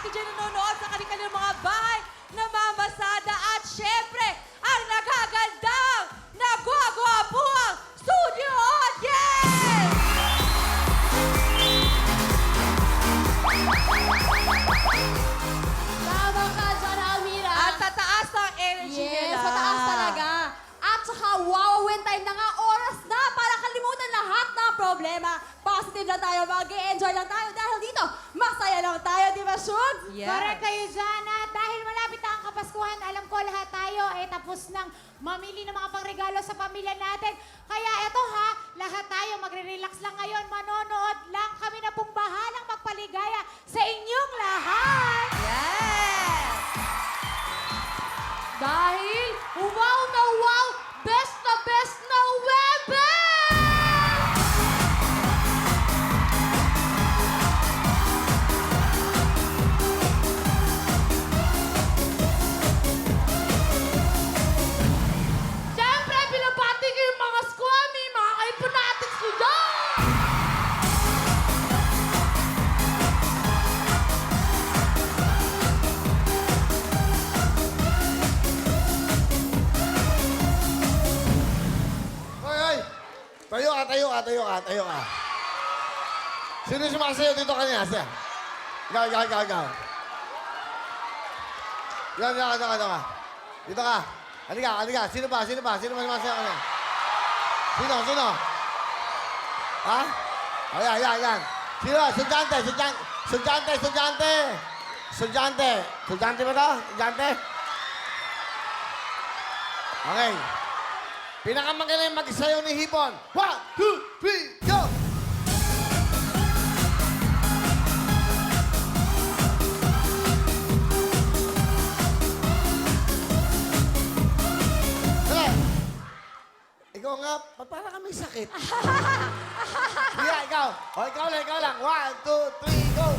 natin dyan nanonood sa kanilang mga bahay, namamasada at syempre, ang nagagandang, nagwagwapuang studio audience! Tama ka dyan, Almira. At tataas ang energy Yes, nila. mataas talaga. At saka, wow, win time na nga. Oras na para kalimutan lahat ng problema. Positive lang tayo, mag-enjoy lang tayo. Dahil dito, masaya lang tayo, di ba, Shug? Yes. Correct kayo dyan. At dahil malapit na ang Kapaskuhan, alam ko lahat tayo ay tapos ng mamili ng mga pangregalo sa pamilya natin. Kaya eto ha, lahat tayo magre-relax lang ngayon. Manonood lang. Kami na pong bahalang magpaligaya sa inyong lahat. Yes! Dahil, wow na wow, best na Webe! Siyempre, binabati ko yung mga squammy, mga kaipunatics ko dyan! Hoy, hoy! Tayo ka. Sino sumasayaw dito kanina? Siya. Ikaw. Yan. Dito ka. Halika. Sino ba sumasayaw kanina? Sino? Ha? Ayan. Sino? Estudyante ba to? Estudyante? Okay. Pinakamagaling magsayaw ni Hipon. 1, 2, 3, go! Dali! Ikaw nga, ba't para kami sakit? Sige, ikaw. O, ikaw lang. 1, 2, 3, go!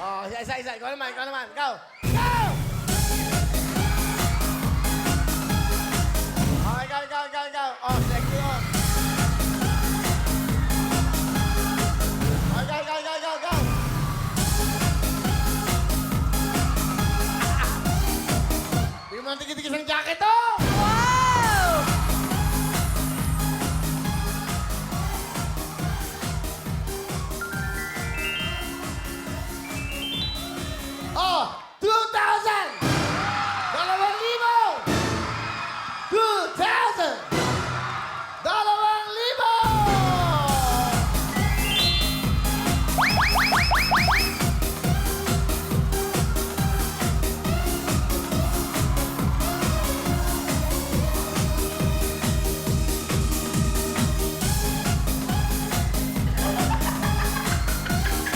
Oh, isa. Ikaw naman. Go! Oh, ikaw. Oh, sexy on. Oh, go! Bigyan mo ng tigil-tigil ng jacket, oh! Wow! Oh, 2,000! 2,000! 2,000! 2,000!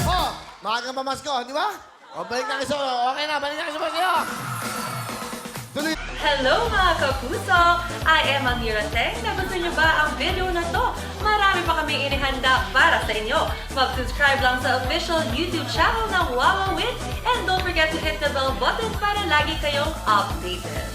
Oh, maagang pamasko, di ba? O, balik na kayo. Okay na, balik na kayo sa iyo. Tuloy. Hello mga kapuso! I am Amira Teng. Nagustuhan niyo ba ang video na to? Marami pa kami inihanda para sa inyo. Mag-subscribe lang sa official YouTube channel ng Wawa Wins and don't forget to hit the bell button para lagi kayong updated.